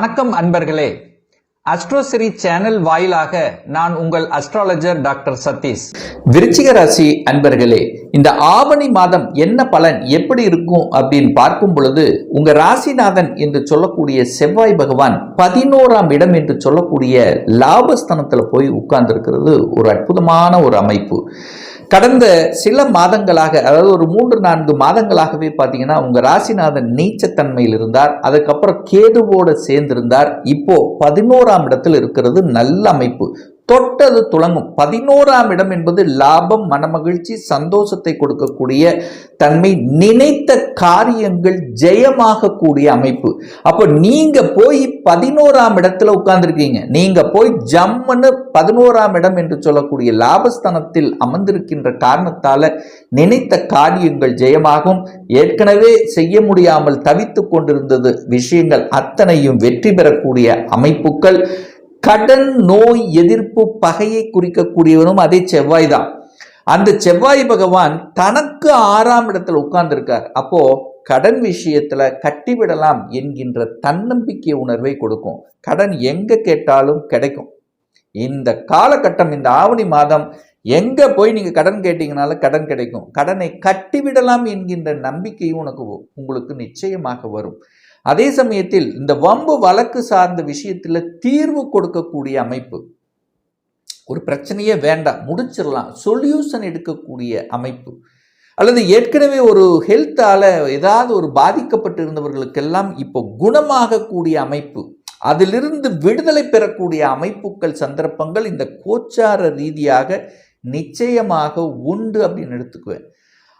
வணக்கம் அன்பர்களே. அஸ்ட்ரோசிரி சேனல் வாயிலாக நான் உங்கள் அஸ்ட்ராலஜர் டாக்டர் சதீஷ். விருச்சிக ராசி அன்பர்களே, இந்த ஆவணி மாதம் என்ன பலன் எப்படி இருக்கும் அப்படின்னு பார்க்கும் பொழுது, உங்க ராசிநாதன் என்று சொல்லக்கூடிய செவ்வாய் பகவான் 11ஆம் இடம் என்று சொல்லக்கூடிய லாபஸ்தானத்துல போய் உட்கார்ந்து இருக்கிறது ஒரு அற்புதமான ஒரு அமைப்பு. கடந்த சில மாதங்களாக, அதாவது ஒரு 3-4 மாதங்களாகவே பார்த்தீங்கன்னா உங்க ராசிநாதன் நீச்சத்தன்மையில் இருந்தார். அதுக்கப்புறம் கேதுவோடு சேர்ந்திருந்தார். இப்போ 11ஆம் இடத்தில் இருக்கிறது நல்ல அமைப்பு. தொட்டது துளங்கும். 11ஆம் இடம் என்பது லாபம், மனமகிழ்ச்சி, சந்தோஷத்தை கொடுக்கக்கூடிய தன்மை, நினைத்த காரியங்கள் ஜெயமாக கூடிய அமைப்பு. அப்போ நீங்க போய் 11ஆம் இடத்துல உட்கார்ந்துருக்கீங்க. நீங்க போய் ஜம்முன்னு 11ஆம் இடம் என்று சொல்லக்கூடிய லாபஸ்தானத்தில் அமர்ந்திருக்கின்ற காரணத்தால நினைத்த காரியங்கள் ஜெயமாகும். ஏற்கனவே செய்ய முடியாமல் தவித்துக் கொண்டிருந்தது விஷயங்கள் அத்தனையும் வெற்றி பெறக்கூடிய அமைப்புகள். கடன், நோய், எதிர்ப்பு, பகையை குறிக்கக்கூடியவனும் அதே செவ்வாய் தான். அந்த செவ்வாய் பகவான் தனக்கு 6ஆம் இடத்துல உட்கார்ந்துருக்கார். அப்போ கடன் விஷயத்துல கட்டிவிடலாம் என்கின்ற தன்னம்பிக்கை உணர்வை கொடுக்கும். கடன் எங்க கேட்டாலும் கிடைக்கும். இந்த காலகட்டம், இந்த ஆவணி மாதம் எங்க போய் நீங்க கடன் கேட்டீங்கனாலும் கடன் கிடைக்கும். கடனை கட்டிவிடலாம் என்கின்ற நம்பிக்கையும் உங்களுக்கு நிச்சயமாக வரும். அதே சமயத்தில் இந்த வம்பு வழக்கு சார்ந்த விஷயத்துல தீர்வு கொடுக்கக்கூடிய அமைப்பு. ஒரு பிரச்சனையே வேண்டாம், முடிச்சிடலாம், சொல்யூஷன் எடுக்கக்கூடிய அமைப்பு. அல்லது ஏற்கனவே ஒரு ஹெல்த்தால ஏதாவது ஒரு பாதிக்கப்பட்டு இருந்தவர்களுக்கெல்லாம் இப்போ குணமாகக்கூடிய அமைப்பு, அதிலிருந்து விடுதலை பெறக்கூடிய அமைப்புகள், சந்தர்ப்பங்கள் இந்த கோச்சார ரீதியாக நிச்சயமாக உண்டு அப்படின்னு எடுத்துக்குவேன்.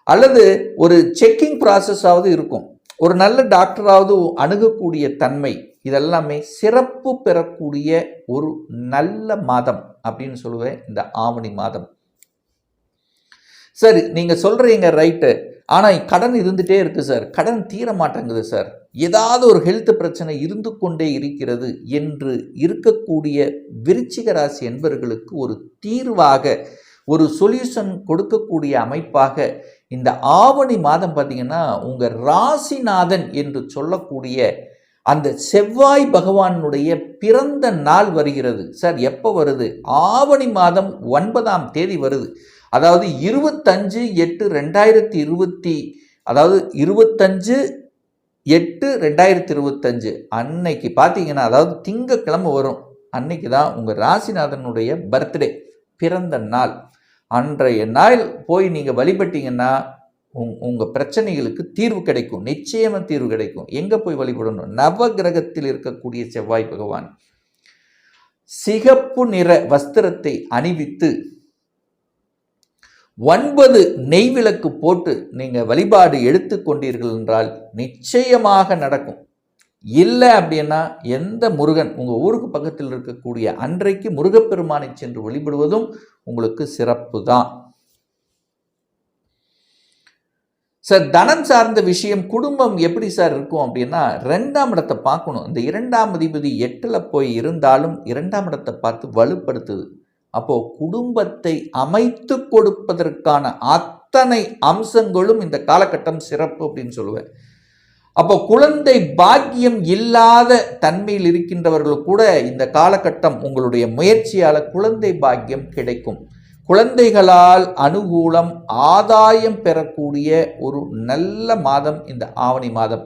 அல்லது ஒரு செக்கிங் ப்ராசஸாவது இருக்கும். ஒரு நல்ல டாக்டராவது அணுகக்கூடிய தன்மை, இதெல்லாமே சிறப்பு பெறக்கூடிய ஒரு நல்ல மாதம் அப்படின்னு சொல்லுவேன் இந்த ஆவணி மாதம். சரி, நீங்க சொல்றீங்க ரைட்டு, ஆனா கடன் இருந்துட்டே இருக்கு சார், கடன் தீர மாட்டேங்குது சார், ஏதாவது ஒரு ஹெல்த் பிரச்சனை இருந்து கொண்டே இருக்கிறது என்று இருக்கக்கூடிய விருச்சிக ராசி என்பவர்களுக்கு ஒரு தீர்வாக, ஒரு சொல்யூஷன் கொடுக்கக்கூடிய அமைப்பாக இந்த ஆவணி மாதம் பார்த்தீங்கன்னா உங்க ராசிநாதன் என்று சொல்லக்கூடிய அந்த செவ்வாய் பகவானுடைய பிறந்த நாள் வருகிறது. சார் எப்போ வருது? ஆவணி மாதம் 9ஆம் தேதி வருது. அதாவது 25/8/2020, அதாவது 25/8/2025 அன்னைக்கு பார்த்தீங்கன்னா, அதாவது திங்கட்கிழமை வரும். அன்னைக்கு தான் உங்கள் ராசிநாதனுடைய பர்த்டே, பிறந்த நாள். அன்றைய நாள் போய் நீங்கள் வழிபட்டீங்கன்னா உங்கள் பிரச்சனைகளுக்கு தீர்வு கிடைக்கும். நிச்சயமாக தீர்வு கிடைக்கும். எங்கே போய் வழிபடணும்? நவ கிரகத்தில் இருக்கக்கூடிய செவ்வாய் பகவான் சிகப்பு நிற வஸ்திரத்தை அணிவித்து 9 நெய்விளக்கு போட்டு நீங்கள் வழிபாடு எடுத்துக்கொண்டீர்கள் என்றால் நிச்சயமாக நடக்கும். இல்லை அப்படின்னா எந்த முருகன் உங்கள் ஊருக்கு பக்கத்தில் இருக்கக்கூடிய அன்றைக்கு முருகப்பெருமானை சென்று வழிபடுவதும் உங்களுக்கு சிறப்பு தான். சார், தனம் சார்ந்த விஷயம், குடும்பம் எப்படி சார் இருக்கும் அப்படின்னா 2ஆம் இடத்தை பார்க்கணும். இந்த 2ஆம் அதிபதி 8ல் போய் இருந்தாலும் 2ஆம் இடத்தை பார்த்து வலுப்படுத்துது. அப்போ குடும்பத்தை அமைத்து கொடுப்பதற்கான அத்தனை அம்சங்களும் இந்த காலகட்டம் சிறப்பு அப்படின்னு சொல்லுவேன். அப்போ குழந்தை பாக்கியம் இல்லாத தன்மையில் இருக்கின்றவர்கள் கூட இந்த காலகட்டம் உங்களுடைய முயற்சியால் குழந்தை பாக்கியம் கிடைக்கும். குழந்தைகளால் அனுகூலம், ஆதாயம் பெறக்கூடிய ஒரு நல்ல மாதம் இந்த ஆவணி மாதம்.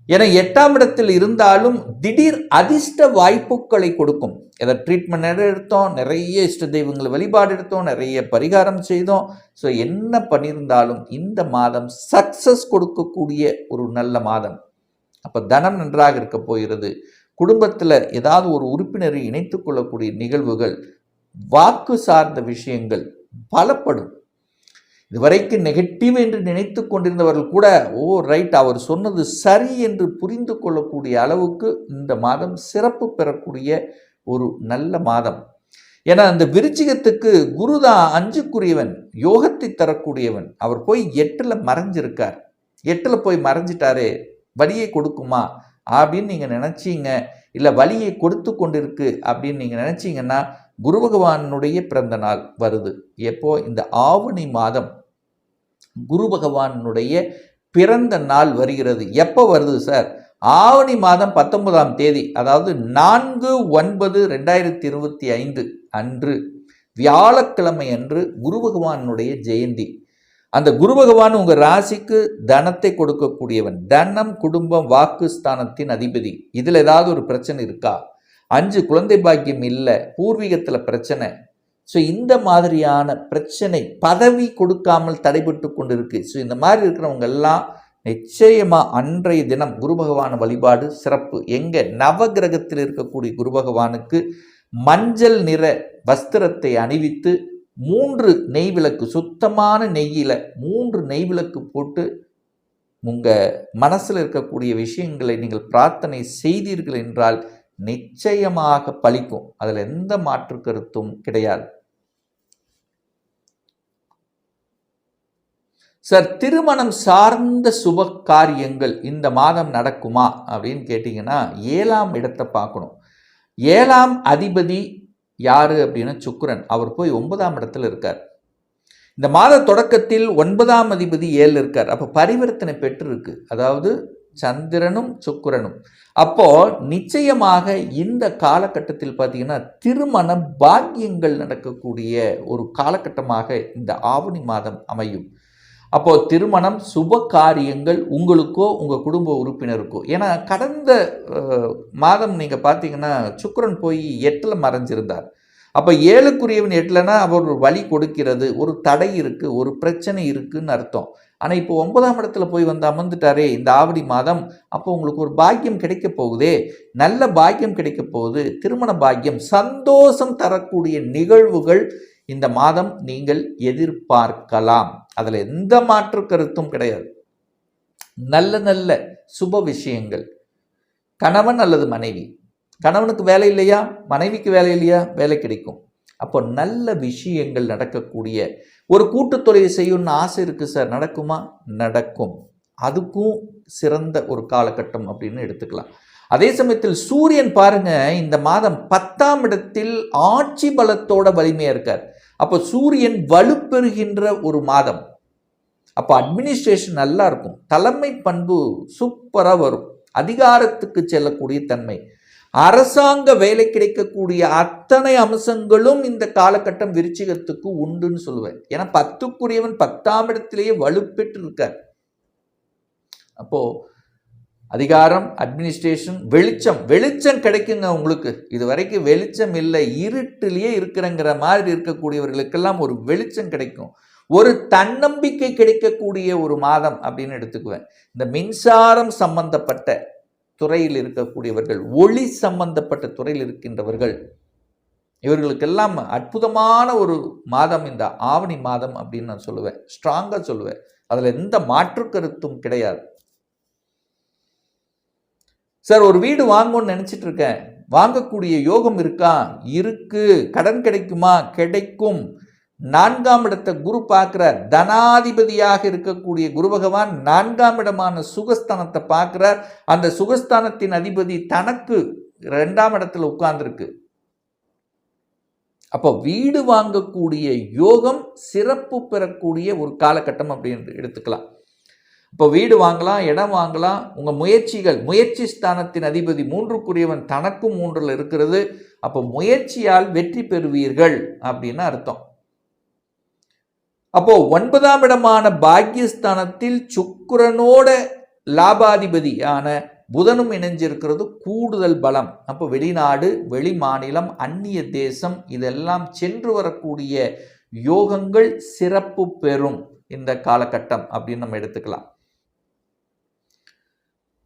ஏன்னா 8ஆம் இடத்தில் இருந்தாலும் திடீர் அதிர்ஷ்ட வாய்ப்புகளை கொடுக்கும். எதை ட்ரீட்மெண்ட் எடுத்தோம், நிறைய இஷ்ட தெய்வங்களை வழிபாடு எடுத்தோம், நிறைய பரிகாரம் செய்தோம். ஸோ என்ன பண்ணியிருந்தாலும் இந்த மாதம் சக்சஸ் கொடுக்கக்கூடிய ஒரு நல்ல மாதம். அப்போ தனம் நன்றாக இருக்க போகிறது. குடும்பத்தில் ஏதாவது ஒரு உறுப்பினரை இணைத்து கொள்ளக்கூடிய நிகழ்வுகள், வாக்கு சார்ந்த விஷயங்கள் பலப்படும். இதுவரைக்கும் நெகட்டிவ் என்று நினைத்து கொண்டிருந்தவர்கள் கூட ரைட், அவர் சொன்னது சரி என்று புரிந்து கொள்ளக்கூடிய அளவுக்கு இந்த மாதம் சிறப்பு பெறக்கூடிய ஒரு நல்ல மாதம். ஏன்னா அந்த விருச்சிகத்துக்கு குருதான் 5க்குரியவன், யோகத்தை தரக்கூடியவன். அவர் போய் 8ல் மறைஞ்சிருக்கார். 8ல் போய் மறைஞ்சிட்டாரே, வலியை கொடுக்குமா அப்படின்னு நீங்கள் நினச்சிங்க, இல்லை வலியை கொடுத்து கொண்டிருக்கு அப்படின்னு நீங்கள் நினச்சிங்கன்னா குரு பகவானுடைய பிறந்த நாள் வருது. எப்போ? இந்த ஆவணி மாதம் குரு பகவானுடைய பிறந்த நாள் வருகிறது. எப்போ வருது சார்? ஆவணி மாதம் 19ஆம் தேதி, அதாவது 4/9/2025 அன்று வியாழக்கிழமை அன்று குரு பகவானுடைய ஜெயந்தி. அந்த குரு பகவான் உங்க ராசிக்கு தனத்தை கொடுக்கக்கூடியவன், தனம் குடும்பம் வாக்கு ஸ்தானத்தின் அதிபதி. இதுல ஏதாவது ஒரு பிரச்சனை இருக்கா? 5 குழந்தை பாக்கியம் இல்லை, பூர்வீகத்துல பிரச்சனை. ஸோ இந்த மாதிரியான பிரச்சனை, பதவி கொடுக்காமல் தடைபட்டு கொண்டு இருக்கு. ஸோ இந்த மாதிரி இருக்கிறவங்க எல்லாம் நிச்சயமா அன்றைய தினம் குரு பகவான் வழிபாடு சிறப்பு. எங்க நவகிரகத்தில் இருக்கக்கூடிய குரு பகவானுக்கு மஞ்சள் நிற வஸ்திரத்தை அணிவித்து 3 நெய் விளக்கு, சுத்தமான நெய்யில 3 நெய் விளக்கு போட்டு உங்க மனசுல இருக்கக்கூடிய விஷயங்களை நீங்கள் பிரார்த்தனை செய்தீர்கள் என்றால் நிச்சயமாக பலிக்கும். அதுல எந்த மாற்று கருத்தும் கிடையாது. சார், திருமணம் சார்ந்த சுப காரியங்கள் இந்த மாதம் நடக்குமா அப்படின்னு கேட்டிங்கன்னா 7ஆம் இடத்தை பார்க்கணும். 7ஆம் அதிபதி யாரு அப்படின்னா சுக்கிரன். அவர் போய் 9ஆம் இடத்துல இருக்கார். இந்த மாத தொடக்கத்தில் 9ஆம் அதிபதி 7 இருக்கார். அப்போ பரிவர்த்தனை பெற்று இருக்கு, அதாவது சந்திரனும் சுக்கிரனும். அப்போ நிச்சயமாக இந்த காலகட்டத்தில் பார்த்தீங்கன்னா திருமண பாக்கியங்கள் நடக்கக்கூடிய ஒரு காலகட்டமாக இந்த ஆவணி மாதம் அமையும். அப்போ திருமணம் சுப காரியங்கள் உங்களுக்கோ உங்க குடும்ப உறுப்பினருக்கோ. ஏன்னா கடந்த மாதம் நீங்க பார்த்தீங்கன்னா சுக்கிரன் போய் 8ல் மறைஞ்சிருந்தார். அப்போ 7க்குரியவன் 8லனா அவர் ஒரு வழி கொடுக்கிறது, ஒரு தடை இருக்கு, ஒரு பிரச்சனை இருக்குன்னு அர்த்தம். ஆனால் இப்போ 9ஆம் இடத்துல போய் வந்து அமர்ந்துட்டாரே இந்த ஆவணி மாதம், அப்போ உங்களுக்கு ஒரு பாக்கியம் கிடைக்க போகுதே, நல்ல பாக்கியம் கிடைக்க போகுது. திருமண பாக்கியம், சந்தோஷம் தரக்கூடிய நிகழ்வுகள் இந்த மாதம் நீங்கள் எதிர்பார்க்கலாம். அதில் எந்த மாற்று கருத்தும் கிடையாது. நல்ல நல்ல சுப விஷயங்கள், கணவன் அல்லது மனைவி, கணவனுக்கு வேலை இல்லையா, மனைவிக்கு வேலை இல்லையா, வேலை கிடைக்கும். அப்போ நல்ல விஷயங்கள் நடக்கக்கூடிய ஒரு கூட்டுத்தொழிலை செய்யணும்னு ஆசை இருக்குது சார், நடக்குமா? நடக்கும். அதுக்கும் சிறந்த ஒரு காலகட்டம் அப்படின்னு எடுத்துக்கலாம். அதே சமயத்தில் சூரியன் பாருங்க இந்த மாதம் 10ஆம் இடத்தில் ஆட்சி பலத்தோட வலிமையா இருக்கார். அப்போ சூரியன் வலுப்பெறுகின்ற ஒரு மாதம். அப்போ அட்மினிஸ்ட்ரேஷன் நல்லா இருக்கும், தலைமை பண்பு சூப்பராக வரும், அதிகாரத்துக்கு செல்லக்கூடிய தன்மை, அரசாங்க வேலை கிடைக்கக்கூடிய அத்தனை அம்சங்களும் இந்த காலகட்டம் விருச்சிகத்துக்கு உண்டுன்னு சொல்லுவேன். ஏன்னா 10க்குரியவன் 10ஆம் இடத்திலேயே வலுப்பெற்று இருக்கார். அப்போ அதிகாரம், அட்மினிஸ்ட்ரேஷன், வெளிச்சம் கிடைக்குங்க உங்களுக்கு. இது வரைக்கும் வெளிச்சம் இல்லை, இருட்டிலேயே இருக்கிறங்கிற மாதிரி இருக்கக்கூடியவர்களுக்கெல்லாம் ஒரு வெளிச்சம் கிடைக்கும், ஒரு தன்னம்பிக்கை கிடைக்கக்கூடிய ஒரு மாதம் அப்படின்னு எடுத்துக்குவேன். இந்த மின்சாரம் சம்பந்தப்பட்ட துறையில் இருக்கக்கூடியவர்கள், ஒளி சம்பந்தப்பட்ட துறையில் இருக்கின்றவர்கள், இவர்களுக்கெல்லாம் அற்புதமான ஒரு மாதம் இந்த ஆவணி மாதம் அப்படின்னு நான் சொல்லுவேன், ஸ்ட்ராங்காக சொல்லுவேன். அதில் எந்த மாற்று கருத்தும் கிடையாது. சார், ஒரு வீடு வாங்கணும்னு நினச்சிட்டு இருக்கேன், வாங்கக்கூடிய யோகம் இருக்கா? இருக்கு. கடன் கிடைக்குமா? கிடைக்கும். 4ஆம் இடத்தை குரு பார்க்கிறார். தனாதிபதியாக இருக்கக்கூடிய குரு பகவான் 4ஆம் இடமான சுகஸ்தானத்தை பார்க்கிறார். அந்த சுகஸ்தானத்தின் அதிபதி தனக்கு 2ஆம் இடத்துல உட்கார்ந்துருக்கு. அப்போ வீடு வாங்கக்கூடிய யோகம் சிறப்பு பெறக்கூடிய ஒரு காலகட்டம் அப்படின்னு எடுத்துக்கலாம். இப்போ வீடு வாங்கலாம், இடம் வாங்கலாம். உங்கள் முயற்சி ஸ்தானத்தின் அதிபதி 3க்குரியவன் தனக்கும் 3ல் இருக்கிறது. அப்போ முயற்சியால் வெற்றி பெறுவீர்கள் அப்படின்னு அர்த்தம். அப்போ 9ஆம் இடமான பாக்கியஸ்தானத்தில் சுக்கிரனோட லாபாதிபதியான புதனும் இணைஞ்சிருக்கிறது, கூடுதல் பலம். அப்போ வெளிநாடு, வெளி மாநிலம், அந்நிய தேசம் இதெல்லாம் சென்று வரக்கூடிய யோகங்கள் சிறப்பு பெறும் இந்த காலகட்டம் அப்படின்னு நம்ம எடுத்துக்கலாம்.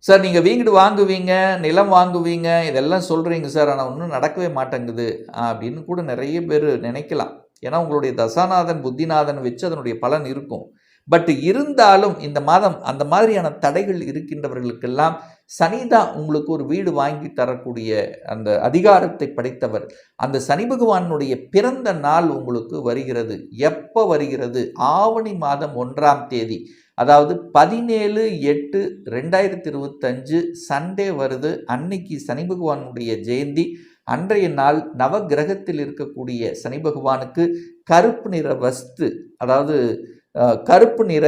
சார், நீங்கள் வீடு வாங்குவீங்க, நிலம் வாங்குவீங்க, இதெல்லாம் சொல்கிறீங்க சார், ஆனால் ஒன்றும் நடக்கவே மாட்டேங்குது அப்படின்னு கூட நிறைய பேர் நினைக்கலாம். ஏன்னா உங்களுடைய தசாநாதன் புத்திநாதன் வச்சு அதனுடைய பலன் இருக்கும். பட் இருந்தாலும் இந்த மாதம் அந்த மாதிரியான தடைகள் இருக்கின்றவர்களுக்கெல்லாம் சனிதான் உங்களுக்கு ஒரு வீடு வாங்கி தரக்கூடிய அந்த அதிகாரத்தை படைத்தவர். அந்த சனி பகவானுடைய பிறந்த நாள் உங்களுக்கு வருகிறது. எப்போ வருகிறது? ஆவணி மாதம் 1ஆம் தேதி, அதாவது 17/8/2025 சண்டே வருது. அன்னைக்கு சனி பகவானுடைய ஜெயந்தி. அன்றைய நாள் நவகிரகத்தில் இருக்கக்கூடிய சனி பகவானுக்கு கருப்பு நிற வஸ்து, அதாவது கருப்பு நிற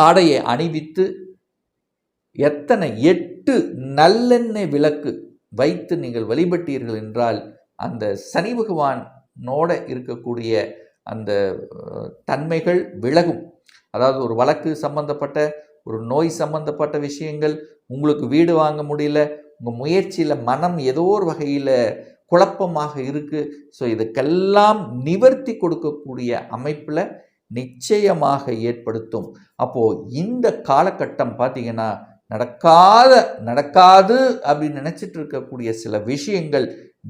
ஆடையை அணிவித்து எத்தனை 8 நல்லெண்ணெய் விளக்கு வைத்து நீங்கள் வழிபட்டீர்கள் என்றால் அந்த சனி பகவானோட இருக்கக்கூடிய அந்த தன்மைகள் விலகும். அதாவது ஒரு வழக்கு சம்பந்தப்பட்ட, ஒரு நோய் சம்பந்தப்பட்ட விஷயங்கள், உங்களுக்கு வீடு வாங்க முடியல, உங்கள் முயற்சியில் மனம் ஏதோ ஒரு வகையில் குழப்பமாக இருக்குது. ஸோ இதுக்கெல்லாம் நிவர்த்தி கொடுக்கக்கூடிய அமைப்பில் நிச்சயமாக ஏற்படுத்தும். அப்போது இந்த காலகட்டம் பார்த்தீங்கன்னா நடக்காது அப்படின்னு நினச்சிட்டு இருக்கக்கூடிய சில விஷயங்கள்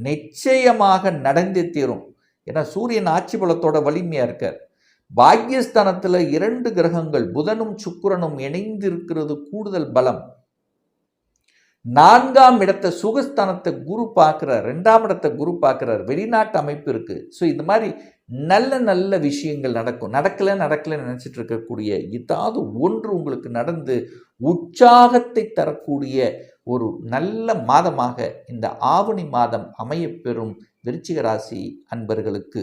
நிச்சயமாக நடந்தே தீரும். ஏன்னா சூரியன் ஆட்சி பலத்தோட வலிமையாக இருக்கார். பாக்கியஸ்தானத்தில் 2 கிரகங்கள் புதனும் சுக்கிரனும் இணைந்து இருக்கிறது கூடுதல் பலம். 4ஆம் இடத்தை சுகஸ்தானத்தை குரு பார்க்குறார், 2ஆம் இடத்தை குரு பார்க்குறார், வெளிநாட்டு அமைப்பு இருக்குது. ஸோ இந்த மாதிரி நல்ல விஷயங்கள் நடக்கும். நடக்கலைன்னு நினச்சிட்டு இருக்கக்கூடிய ஏதாவது ஒன்று உங்களுக்கு நடந்து உற்சாகத்தை தரக்கூடிய ஒரு நல்ல மாதமாக இந்த ஆவணி மாதம் அமையப்பெறும் விருச்சிக ராசி அன்பர்களுக்கு